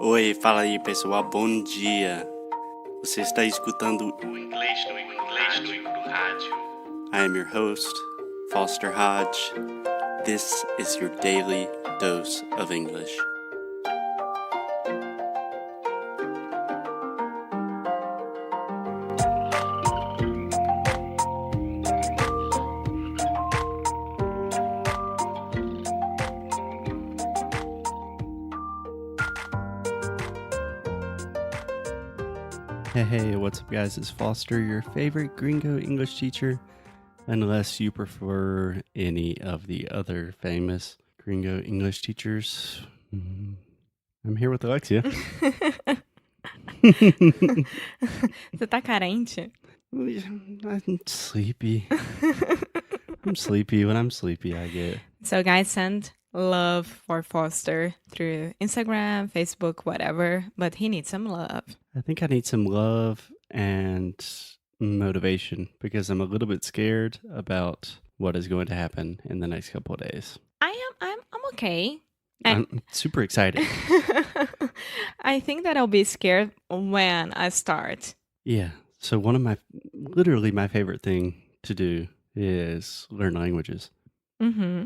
Oi, fala aí pessoal, bom dia. Você está escutando o Inglês no rádio. I am your host, Foster Hodge. This is your daily dose of English. Hey, what's up guys? It's Foster, your favorite gringo English teacher, unless you prefer any of the other famous gringo English teachers. I'm here with Alexia. Você tá carente? I'm sleepy. I'm sleepy. When I'm sleepy, I get... So guys, send love for Foster through Instagram, Facebook, whatever, but he needs some love. I think I need some love and motivation because I'm a little bit scared about what is going to happen in the next couple of days. I'm okay. I'm super excited. I think that I'll be scared when I start. Yeah. So one of literally my favorite thing to do is learn languages. Mm-hmm.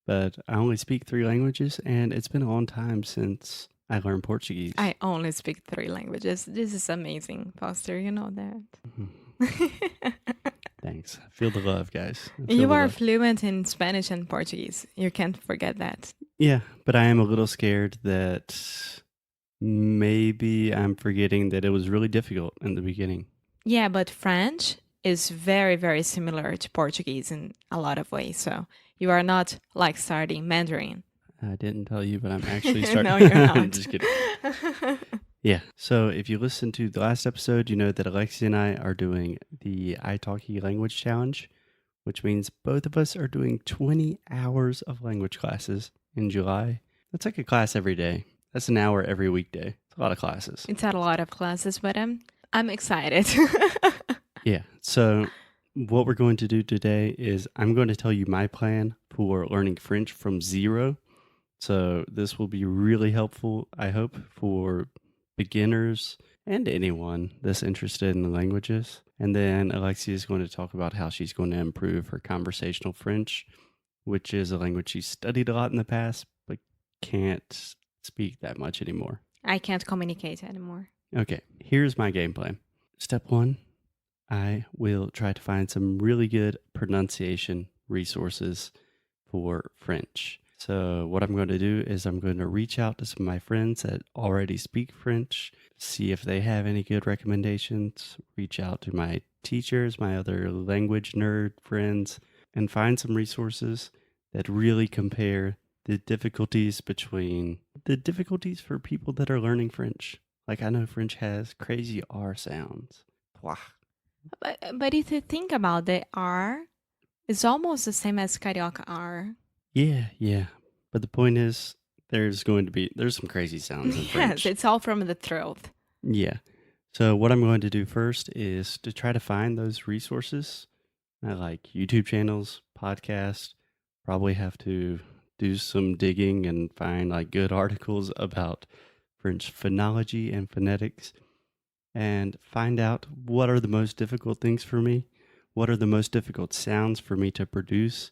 But I only speak 3 languages, and it's been a long time since I learned Portuguese. I only speak 3 languages. This is amazing, Foster. You know that. Thanks. I feel the love, guys. You are fluent in Spanish and Portuguese. You can't forget that. Yeah, but I am a little scared that maybe I'm forgetting that it was really difficult in the beginning. Yeah, but French is very, very similar to Portuguese in a lot of ways. So you are not like starting Mandarin. I didn't tell you, but I'm actually starting. No, you're not. I'm just kidding. Yeah. So if you listened to the last episode, you know that Alexia and I are doing the iTalki language challenge, which means both of us are doing 20 hours of language classes in July. That's like a class every day. That's an hour every weekday. It's a lot of classes. It's a lot of classes, but I'm excited. Yeah. So what we're going to do today is I'm going to tell you my plan for learning French from zero. So this will be really helpful, I hope, for beginners and anyone that's interested in the languages. And then Alexia is going to talk about how she's going to improve her conversational French, which is a language she studied a lot in the past, but can't speak that much anymore. I can't communicate anymore. Okay, here's my game plan. Step 1, I will try to find some really good pronunciation resources for French. So what I'm going to do is I'm going to reach out to some of my friends that already speak French, see if they have any good recommendations, reach out to my teachers, my other language nerd friends, and find some resources that really compare the difficulties for people that are learning French. Like I know French has crazy R sounds. But if you think about the R, it's almost the same as Carioca R. Yeah. But the point is, there's some crazy sounds in French. Yes, it's all from the throat. Yeah. So what I'm going to do first is to try to find those resources. I like YouTube channels, podcasts, probably have to do some digging and find like good articles about French phonology and phonetics and find out what are the most difficult things for me, what are the most difficult sounds for me to produce,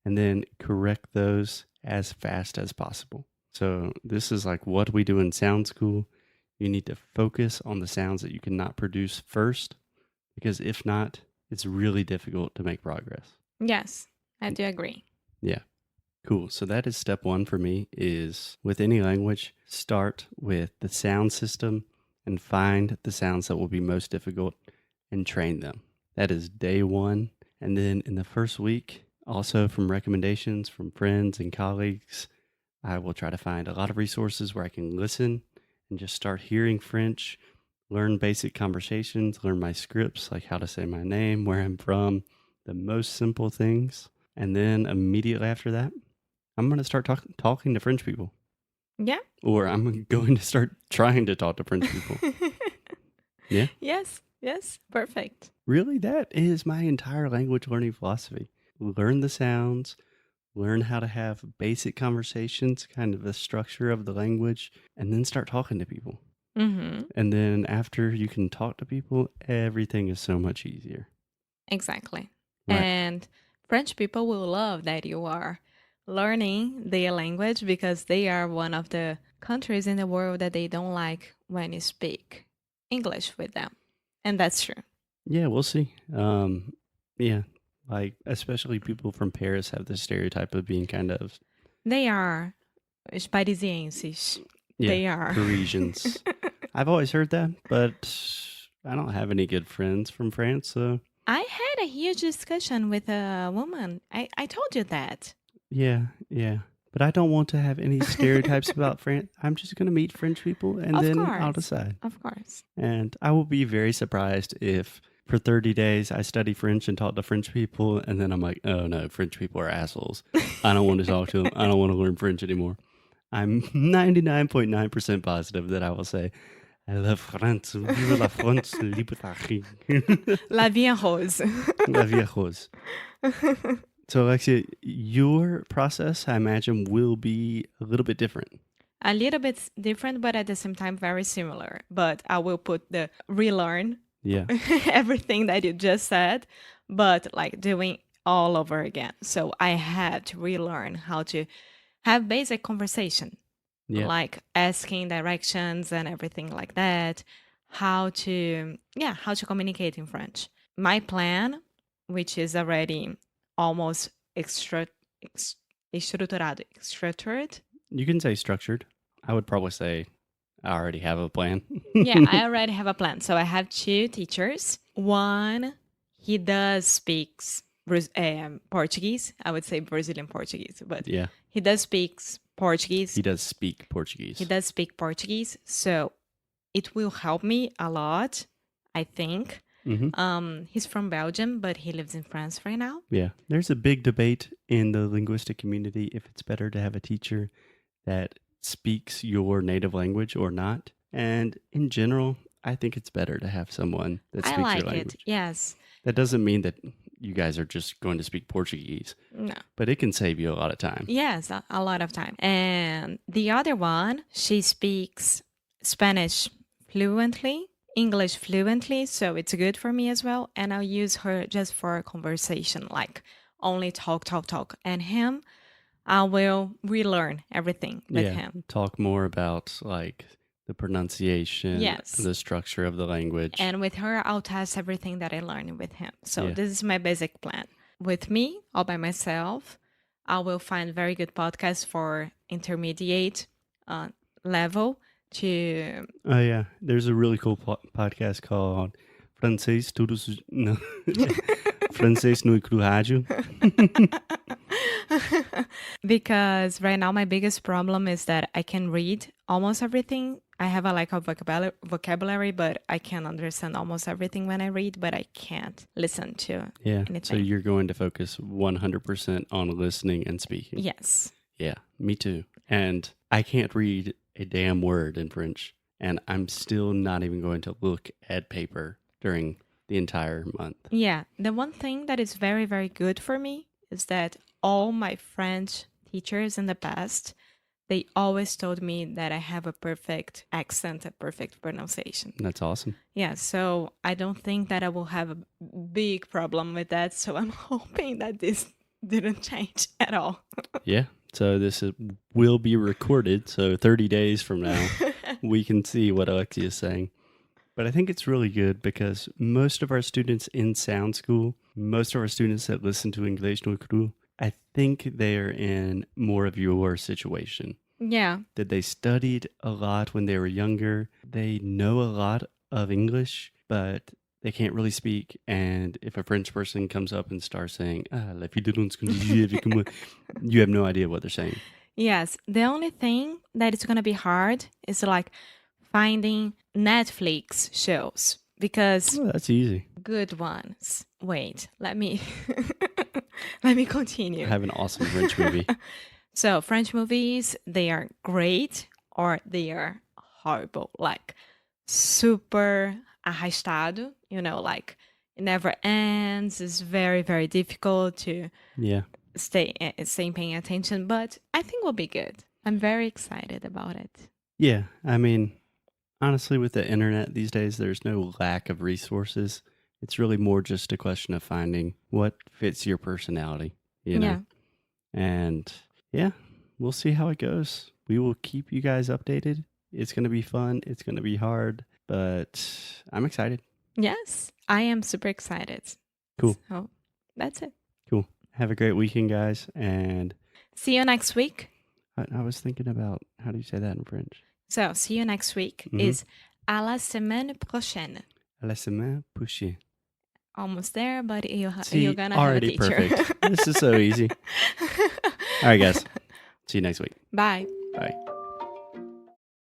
and then correct those as fast as possible. So this is like what we do in sound school. You need to focus on the sounds that you cannot produce first, because if not, it's really difficult to make progress. Yes, I do agree. Yeah. Cool. So that is step 1 for me is with any language, start with the sound system and find the sounds that will be most difficult and train them. That is day 1. And then in the first week, also from recommendations from friends and colleagues, I will try to find a lot of resources where I can listen and just start hearing French, learn basic conversations, learn my scripts, like how to say my name, where I'm from, the most simple things. And then immediately after that, I'm going to start talking to French people. Yeah. Or I'm going to start trying to talk to French people. Yeah? Yes, perfect. Really, that is my entire language learning philosophy. Learn the sounds, learn how to have basic conversations, kind of the structure of the language, and then start talking to people. Mm-hmm. And then after you can talk to people, everything is so much easier. Exactly. Right. And French people will love that you are learning their language because they are one of the countries in the world that they don't like when you speak English with them. And that's true. Yeah, we'll see. Yeah, like especially people from Paris have this stereotype of being kind of They are os parisienses. yeah, They are. Parisians. I've always heard that, but I don't have any good friends from France, so I had a huge discussion with a woman. I told you that. yeah. But I don't want to have any stereotypes about France. I'm just going to meet French people and Of then I'll course. decide. Of course. And I will be very surprised if for 30 days I study French and talk to French people, and then I'm like, oh no, French people are assholes. I don't want to talk to them. I don't want to learn French anymore. I'm 99.9% positive that I will say, I love France. Vive la France, liberté. La vie en rose. La vie est rose. So, Alexia, your process, I imagine, will be a little bit different. A little bit different, but at the same time very similar. But I will put the relearn Yeah. everything that you just said, but like doing all over again. So I had to relearn how to have basic conversation, Yeah. like asking directions and everything like that. How to communicate in French. My plan, which is already almost structured. You can say structured. I would probably say I already have a plan. Yeah, I already have a plan. So I have two teachers. One, he does speaks Portuguese. I would say Brazilian Portuguese, but Yeah. he does speaks Portuguese. He does speak Portuguese. He does speak Portuguese. So it will help me a lot, I think. Mm-hmm. He's from Belgium, but he lives in France right now. Yeah. There's a big debate in the linguistic community if it's better to have a teacher that speaks your native language or not. And in general, I think it's better to have someone that I speaks like your language. it. Yes. That doesn't mean that you guys are just going to speak Portuguese, No. but it can save you a lot of time. Yes, a lot of time. And the other one, she speaks Spanish fluently, English fluently, so it's good for me as well. And I'll use her just for a conversation, like only talk. And him, I will relearn everything with him. Talk more about like the pronunciation, Yes. the structure of the language. And with her, I'll test everything that I learned with him. So Yeah. this is my basic plan. With me, all by myself, I will find very good podcasts for intermediate level to... Oh yeah, there's a really cool podcast called Francês Todos no Francês no rádio. Because right now my biggest problem is that I can read almost everything. I have a vocabulary, but I can understand almost everything when I read, but I can't listen to anything. So you're going to focus 100% on listening and speaking. Yes. Yeah, me too. And I can't read a damn word in French, and I'm still not even going to look at paper during the entire month. Yeah, the one thing that is very, very good for me is that all my French teachers in the past, they always told me that I have a perfect accent, a perfect pronunciation. That's awesome. Yeah, so I don't think that I will have a big problem with that. So I'm hoping that this didn't change at all. Yeah, so will be recorded. So 30 days from now, we can see what Alexia is saying. But I think it's really good because most of our students in Sound School, most of our students that listen to Inglês no Cru, I think they're in more of your situation. Yeah. That they studied a lot when they were younger. They know a lot of English, but they can't really speak. And if a French person comes up and starts saying, you have no idea what they're saying. Yes. The only thing that is going to be hard is like finding Netflix shows because that's easy. Good ones. Wait, let me continue. I have an awesome French movie. So French movies, they are great or they are horrible, like super arrastado, like it never ends. It's very, very difficult to staying paying attention, but I think we'll be good. I'm very excited about it. Yeah, I mean, honestly, with the internet these days, there's no lack of resources. It's really more just a question of finding what fits your personality, you know? Yeah. And yeah, we'll see how it goes. We will keep you guys updated. It's going to be fun. It's going to be hard, but I'm excited. Yes, I am super excited. Cool. So that's it. Cool. Have a great weekend, guys. And See you next week. I was thinking about how do you say that in French? So see you next week is à la semaine prochaine. À la semaine prochaine. Almost there, but you're See, gonna have a already teacher. perfect. This is so easy. All right, guys. See you next week. Bye. Bye.